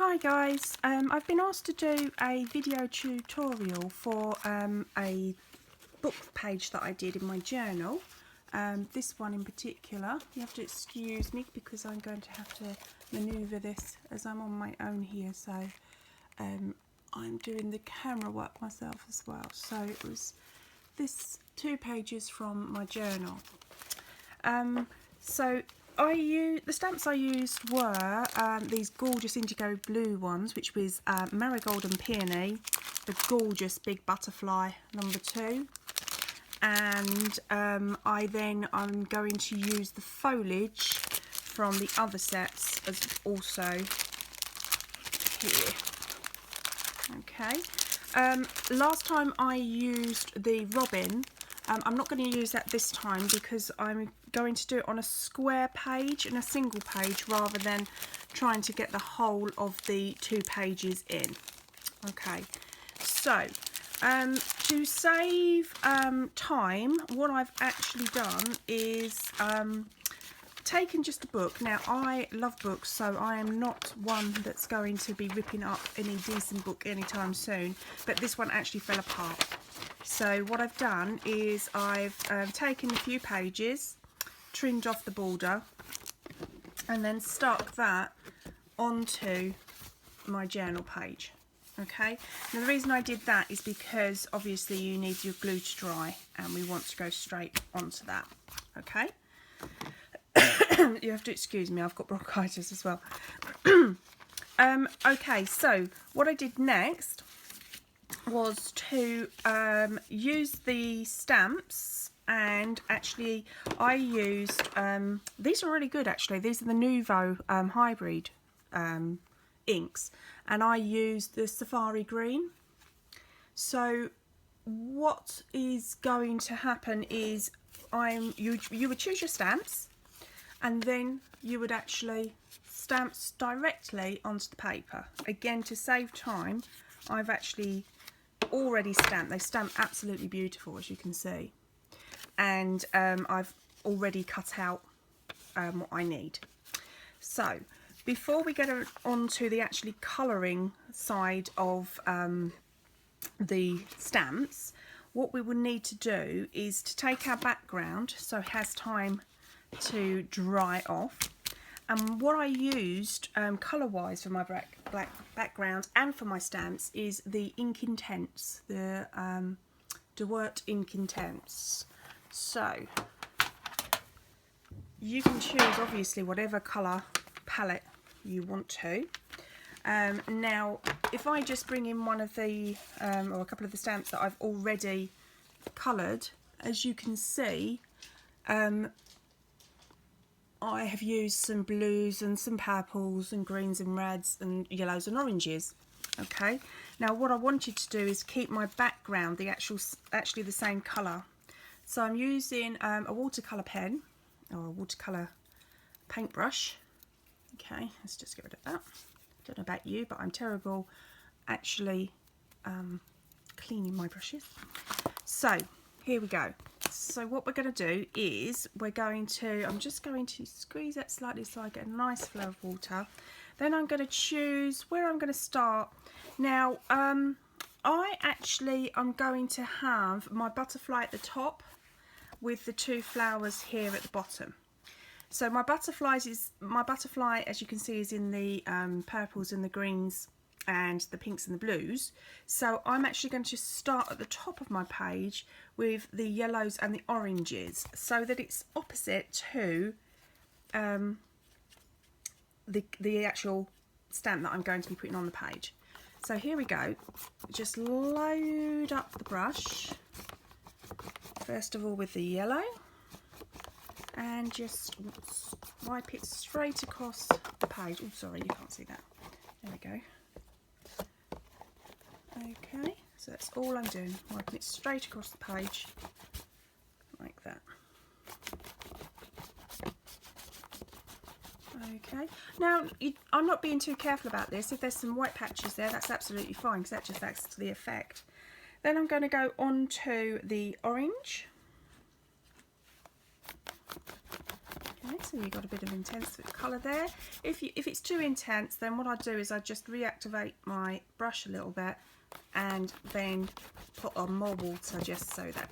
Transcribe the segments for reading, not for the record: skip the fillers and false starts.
Hi guys, I've been asked to do a video tutorial for a book page that I did in my journal. This one in particular. You have to excuse me because I'm going to have to manoeuvre this as I'm on my own here, so I'm doing the camera work myself as well. So it was this 2 pages from my journal. The stamps I used were these gorgeous indigo blue ones, which was Marigold and Peony, the gorgeous big butterfly #2, and I'm going to use the foliage from the other sets as also here. Okay. Last time I used the robin. I'm not going to use that this time because I'm going to do it on a square page and a single page rather than trying to get the whole of the 2 pages in. Okay, so to save time, what I've actually done is taken just a book. Now, I love books, so I am not one that's going to be ripping up any decent book anytime soon, but this one actually fell apart. So what I've done is I've taken a few pages, trimmed off the border, and then stuck that onto my journal page. Okay, now the reason I did that is because obviously you need your glue to dry and we want to go straight onto that. Okay. You have to excuse me, I've got bronchitis as well. Okay, so what I did next was to use the stamps, and actually I used these are really good actually. These are the Nuvo hybrid inks, and I used the Safari Green. So what is going to happen is you would choose your stamps, and then you would actually stamp directly onto the paper. Again, to save time, I've actually already stamped. They stamp absolutely beautiful, as you can see, and I've already cut out what I need. So before we get on to the actually colouring side of the stamps, what we will need to do is to take our background so it has time to dry off. And what I used colour wise for my black background and for my stamps is the Ink Intense, the DeWalt Ink Intense. So you can choose obviously whatever colour palette you want to. Now if I just bring in one of the or a couple of the stamps that I've already coloured, as you can see, I have used some blues and some purples and greens and reds and yellows and oranges. Okay, now what I wanted to do is keep my background the actually the same colour. So I'm using a watercolour pen or a watercolour paintbrush. Okay, let's just get rid of that. Don't know about you, but I'm terrible actually cleaning my brushes. So here we go. So what we're going to do is I'm just going to squeeze that slightly so I get a nice flow of water. Then I'm going to choose where I'm going to start. Now I'm going to have my butterfly at the top with the 2 flowers here at the bottom. So my butterfly, as you can see, is in the purples and the greens and the pinks and the blues. So I'm actually going to start at the top of my page with the yellows and the oranges so that it's opposite to the actual stamp that I'm going to be putting on the page. So here we go. Just load up the brush, first of all with the yellow, and just wipe it straight across the page. Oh, sorry, you can't see that. There we go. Okay, so that's all I'm doing, wiping it straight across the page like that. Okay, now I'm not being too careful about this. If there's some white patches there, that's absolutely fine because that just adds to the effect. Then I'm going to go on to the orange. Okay, so you've got a bit of intense colour there. If it's too intense, then what I do is I just reactivate my brush a little bit and then put on more water just so that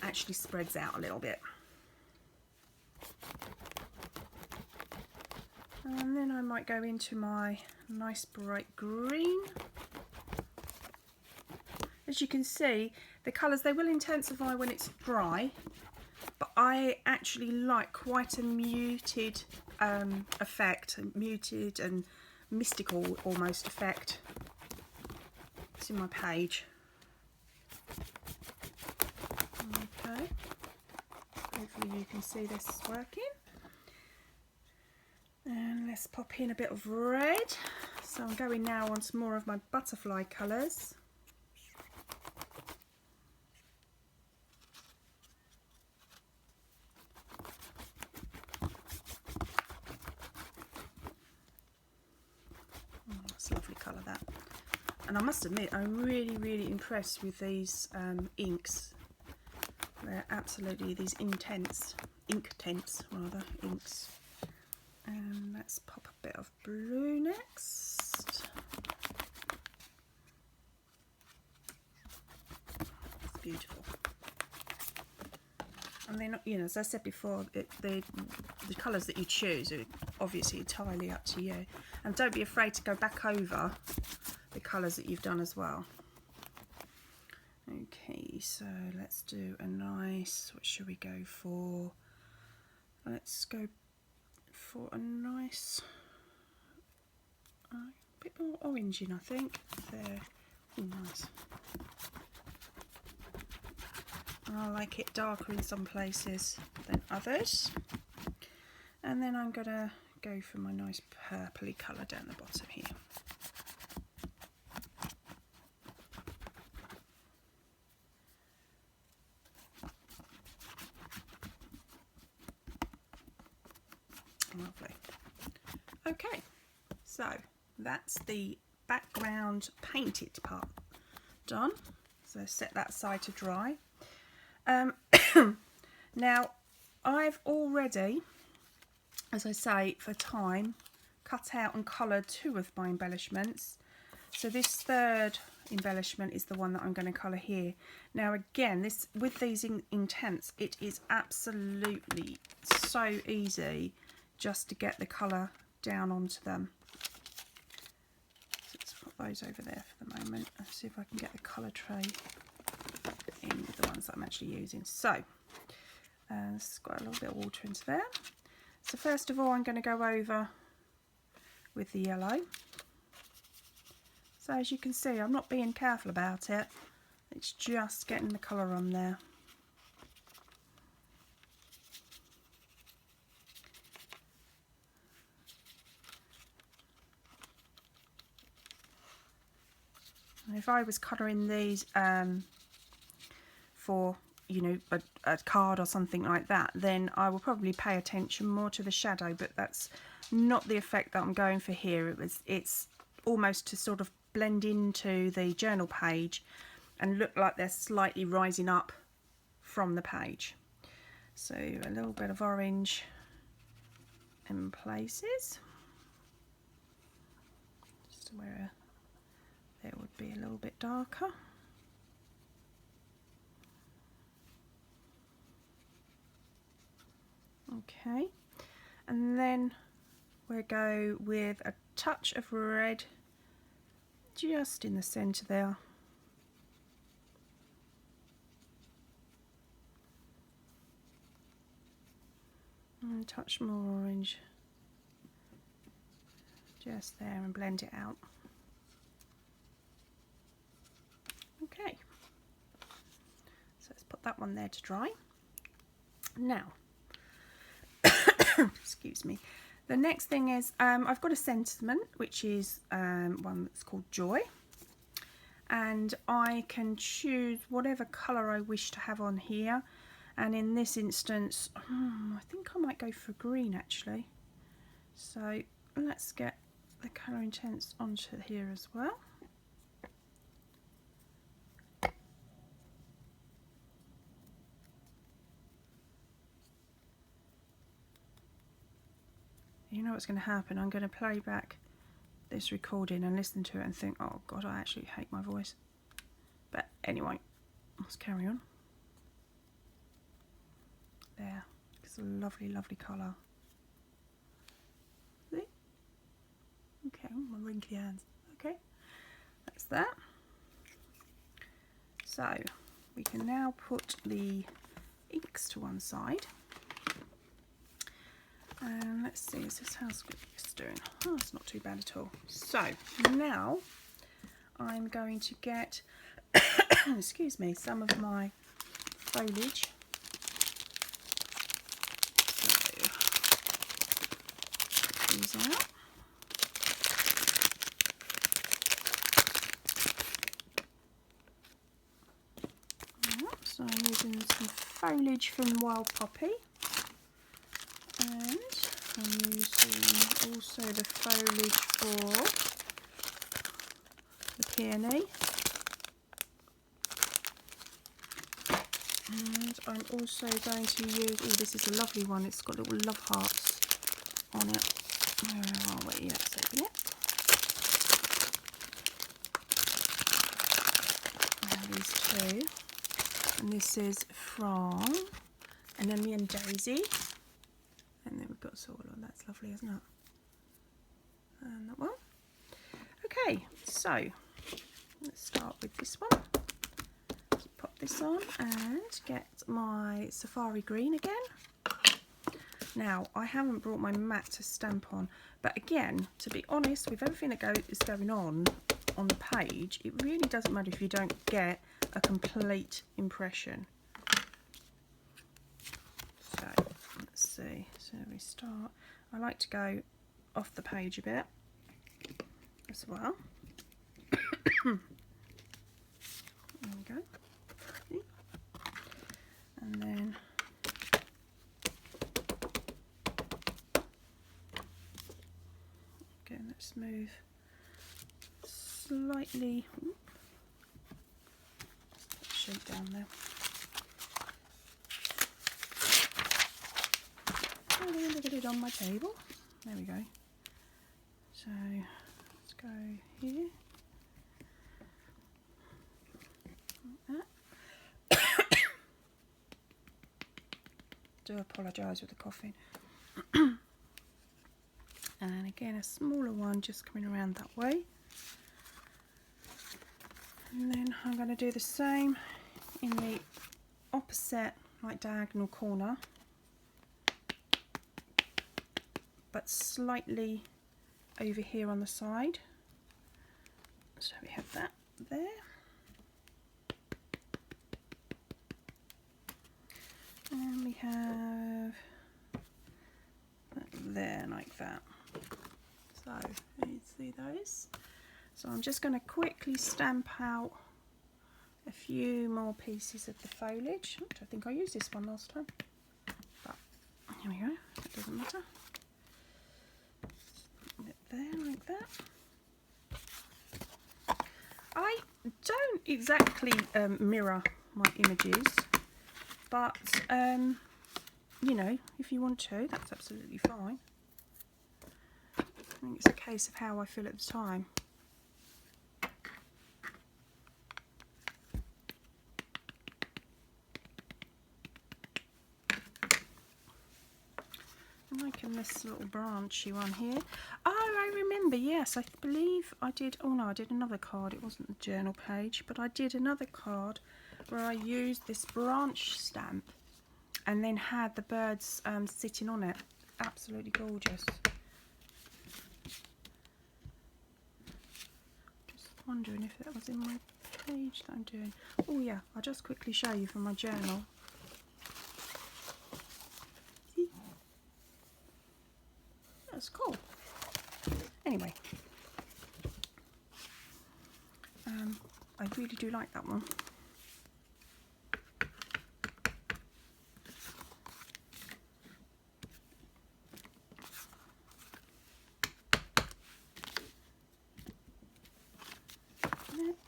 actually spreads out a little bit. And then I might go into my nice bright green. As you can see, the colours, they will intensify when it's dry, but I actually like quite a muted effect, a muted and mystical almost effect. It's in my page. Okay, hopefully you can see this working. And let's pop in a bit of red. So I'm going now on to more of my butterfly colours. That's a lovely colour, that. And I must admit, I'm really impressed with these inks. They're absolutely these intense, ink tints rather, inks. And let's pop a bit of blue next. It's beautiful. And then, you know, as I said before, the colours that you choose are obviously entirely up to you. And don't be afraid to go back over the colours that you've done as well. Okay, so let's do a nice, what should we go for? Let's go for a nice, bit more orange in, I think. There, nice. I like it darker in some places than others. And then I'm going to go for my nice purpley colour down the bottom here. Lovely. Okay, so that's the background painted part done. So set that aside to dry. Now I've already, as I say, for time, cut out and coloured two of my embellishments. So this third embellishment is the one that I'm going to colour here. Now again, this with these intents, it is absolutely so easy just to get the colour down onto them. So let's put those over there for the moment and see if I can get the colour tray in with the ones that I'm actually using. So let's got a little bit of water into there. So first of all, I'm going to go over with the yellow. So as you can see, I'm not being careful about it. It's just getting the colour on there. And if I was colouring these for, you know, a card or something like that, then I will probably pay attention more to the shadow, but that's not the effect that I'm going for here. It's almost to sort of blend into the journal page and look like they're slightly rising up from the page. So a little bit of orange in places, just where there would be a little bit darker. Okay, and then we'll go with a touch of red just in the centre there. And a touch more orange just there and blend it out. Okay, so let's put that one there to dry. Now, excuse me, the next thing is I've got a sentiment, which is one that's called Joy, and I can choose whatever colour I wish to have on here. And in this instance, I think I might go for green actually. So let's get the colour intense onto here as well. You know what's going to happen? I'm going to play back this recording and listen to it and think, oh God, I actually hate my voice. But anyway, let's carry on. There, it's a lovely, lovely colour. See? Okay, my wrinkly hands. Okay, that's that. So we can now put the inks to one side. And let's see, is this how's this doing? Oh, it's not too bad at all. So now I'm going to get, excuse me, some of my foliage. So these out. So I'm using some foliage from Wild Poppy. And I'm using also the foliage for the peony. And I'm also going to use, oh, this is a lovely one, it's got little love hearts on it. Where are we? Let's open it. I have these two. And this is from Anemone and Daisy. And then we've got Soil on, that's lovely, isn't it? And that one. Okay, so let's start with this one. Let's pop this on and get my Safari Green again. Now, I haven't brought my mat to stamp on, but again, to be honest, with everything that is going on the page, it really doesn't matter if you don't get a complete impression. So, let's see. So we start. I like to go off the page a bit as well. There we go. And then okay, let's move slightly. Shape down there. I'm going to get it on my table. There we go. So let's go here. Like that. Do apologise with the coughing. And again, a smaller one just coming around that way. And then I'm going to do the same in the opposite, like diagonal corner, but slightly over here on the side. So we have that there. And we have that there, like that. So you see those. So I'm just going to quickly stamp out a few more pieces of the foliage. I think I used this one last time, but here we go, it doesn't matter. Put it there like that. I don't exactly mirror my images, but you know, if you want to, that's absolutely fine. I think it's a case of how I feel at the time. I'm liking this little branchy one here. Oh, I remember, yes, I believe I did, oh no, I did another card. It wasn't the journal page, but I did another card where I used this branch stamp and then had the birds sitting on it. Absolutely gorgeous. Just wondering if that was in my page that I'm doing. Oh yeah, I'll just quickly show you from my journal. That's cool. Anyway, I really do like that one.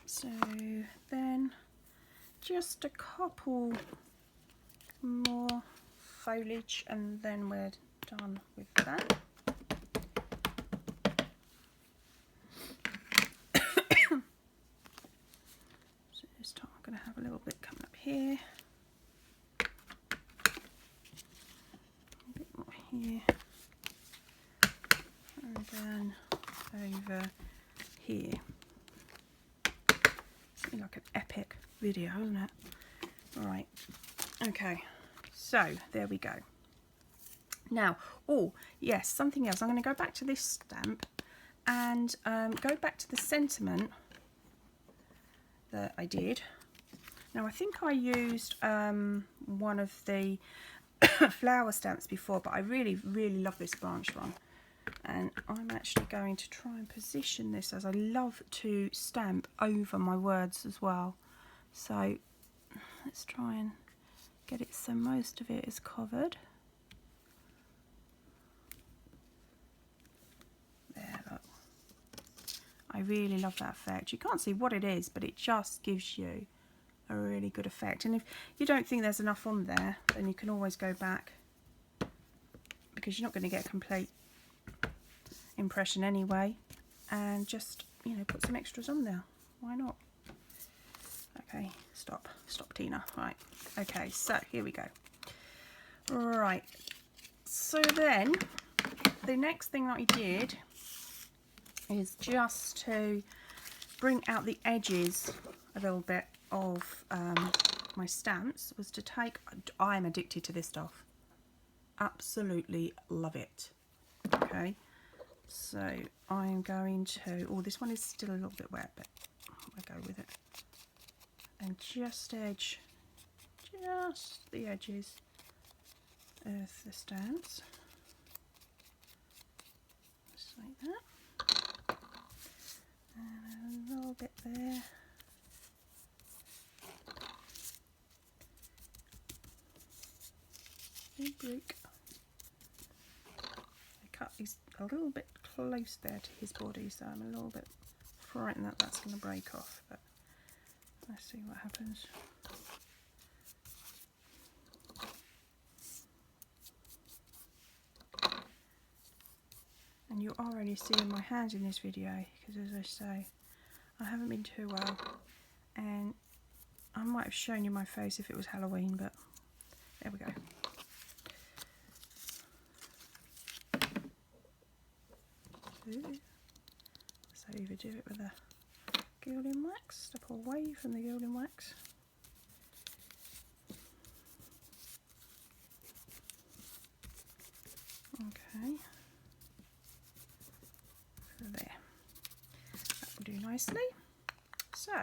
So then just a couple more foliage and then we're done with that. here and then over here. Something like an epic video, isn't it? Right, okay, so there we go. Now, oh yes, something else. I'm going to go back to this stamp and go back to the sentiment that I did. Now, I think I used one of the flower stamps before, but I really love this branch one. And I'm actually going to try and position this, as I love to stamp over my words as well. So let's try and get it so most of it is covered. There, look. I really love that effect. You can't see what it is, but it just gives you a really good effect. And if you don't think there's enough on there, then you can always go back, because you're not going to get a complete impression anyway, and just, you know, put some extras on there. Why not? Okay, stop Tina. Right, okay, so here we go. Right, so then the next thing that I did is just to bring out the edges a little bit of my stamps, was to take, I'm addicted to this stuff, absolutely love it. Okay, so I'm going to, oh, this one is still a little bit wet, but I'll go with it, and just edge just the edges of the stamps, just like that, and a little bit there. Break. I cut these a little bit close there to his body, so I'm a little bit frightened that that's going to break off, but let's see what happens. And you're already seeing my hands in this video, because as I say, I haven't been too well, and I might have shown you my face if it was Halloween, but there we go. So either do it with a gilding wax, step away from the gilding wax. Okay, so there, that will do nicely. So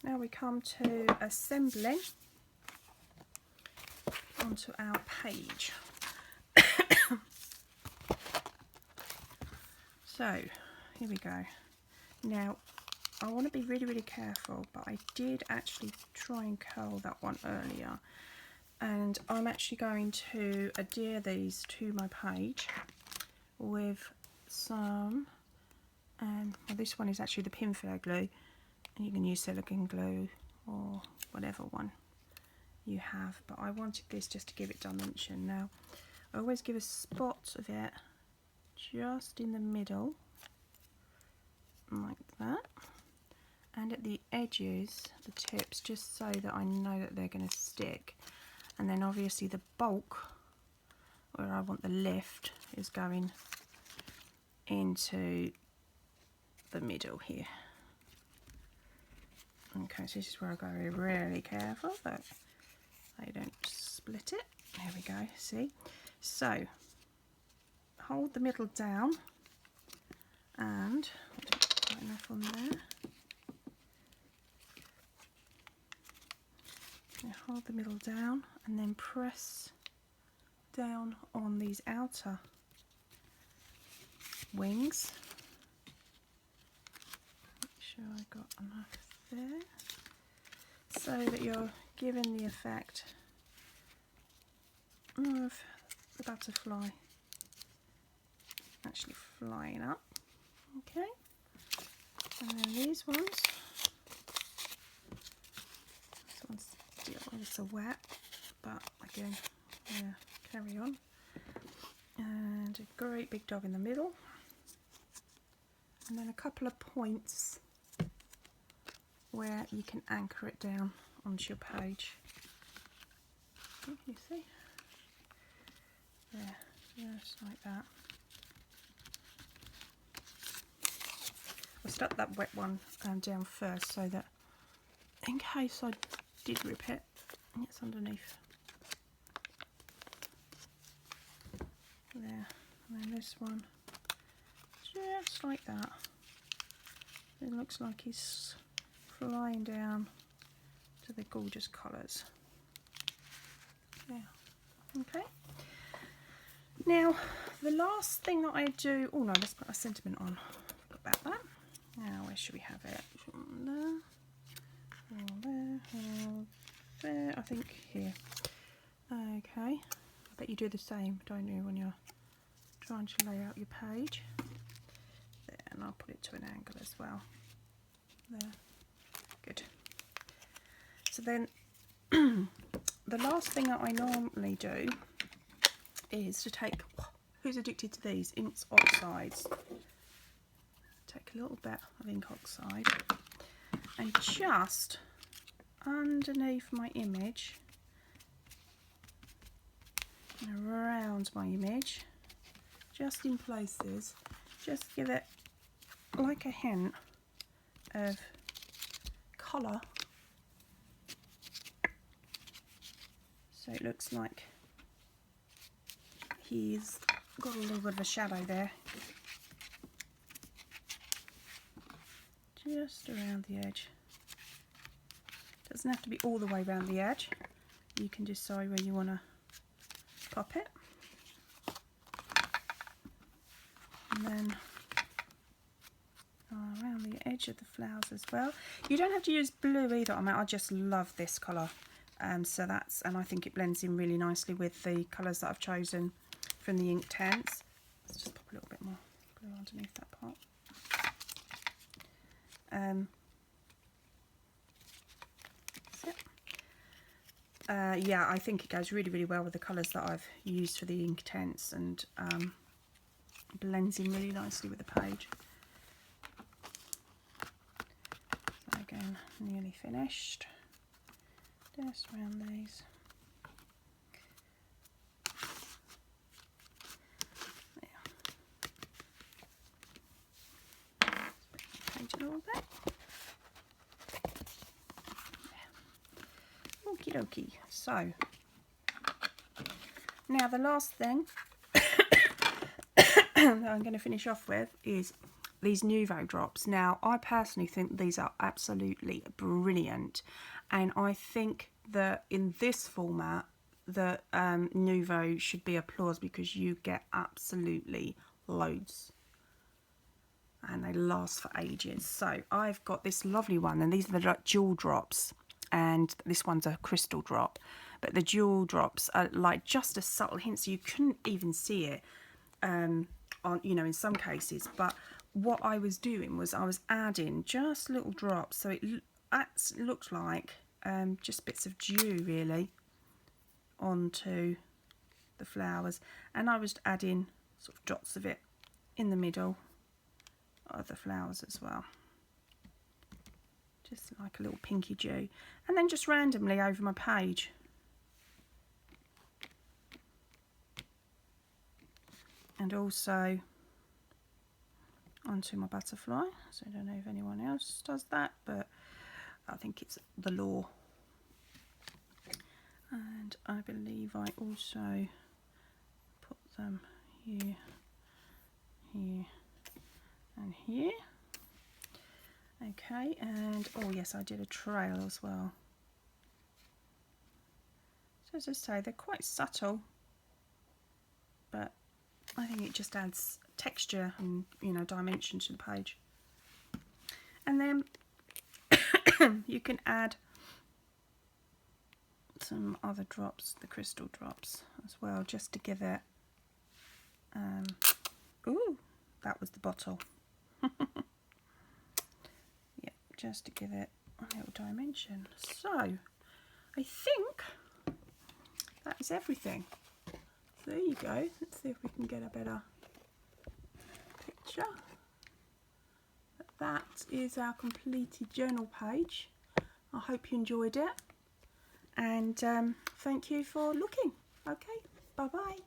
now we come to assembling onto our page. So here we go. Now I want to be really careful, but I did actually try and curl that one earlier, and I'm actually going to adhere these to my page with some, well, this one is actually the Pinflair glue, and you can use silicone glue or whatever one you have, but I wanted this just to give it dimension. Now I always give a spot of it just in the middle like that, and at the edges, the tips, just so that I know that they're going to stick. And then obviously the bulk, where I want the lift, is going into the middle here. Okay, so this is where I got to be really careful that I don't split it. There we go, see? So hold the middle down, and put enough on there. Okay, hold the middle down and then press down on these outer wings. Make sure I got enough there, so that you're giving the effect of the butterfly actually flying up. Okay, and then these ones, this one's still a little wet, but again, yeah, carry on. And a great big dog in the middle, and then a couple of points where you can anchor it down onto your page. You see? There. Just like that. I stuck that wet one down first so that in case I did rip it, it's underneath. There, and then this one, just like that. It looks like he's flying down to the gorgeous colours. Yeah, okay. Now, the last thing that I do, oh no, let's put a sentiment on. Forgot about that. Now, where should we have it? There, there, I think here. Okay, I bet you do the same, don't you, when you're trying to lay out your page. There, and I'll put it to an angle as well. There, good. So then, the last thing that I normally do is to take, who's addicted to these, ink oxides. Take a little bit of ink oxide and just underneath my image and around my image, just in places, just give it like a hint of colour, so it looks like he's got a little bit of a shadow there, just around the edge. Doesn't have to be all the way around the edge, you can decide where you want to pop it, and then around the edge of the flowers as well. You don't have to use blue either. I mean, I just love this colour, so that's, and I think it blends in really nicely with the colours that I've chosen from the Inktense. Let's just pop a little bit more glue underneath that part. Yeah, I think it goes really, really well with the colours that I've used for the Inktense, and blends in really nicely with the page. So again, nearly finished. Just around these. There. Page a little bit. Okie dokie. So now the last thing that I'm going to finish off with is these Nuvo drops. Now, I personally think these are absolutely brilliant, and I think that in this format the Nuvo should be applauded, because you get absolutely loads and they last for ages. So I've got this lovely one, and these are the jewel drops, and this one's a crystal drop, but the jewel drops are like just a subtle hint, so you couldn't even see it on, you know, in some cases. But what I was doing was I was adding just little drops, so it looked like just bits of dew really onto the flowers, and I was adding sort of dots of it in the middle of the flowers as well, just like a little pinky dew, and then just randomly over my page. And also onto my butterfly. So I don't know if anyone else does that, but I think it's the law. And I believe I also put them here, here and here. Okay, and oh yes, I did a trail as well. So as I say, they're quite subtle, but I think it just adds texture and, you know, dimension to the page. And then you can add some other drops, the crystal drops as well, just to give it ooh, that was the bottle. Yeah, just to give it a little dimension. So I think that is everything. So there you go. Let's see if we can get a better picture. That is our completed journal page. I hope you enjoyed it, and thank you for looking. Okay, bye bye.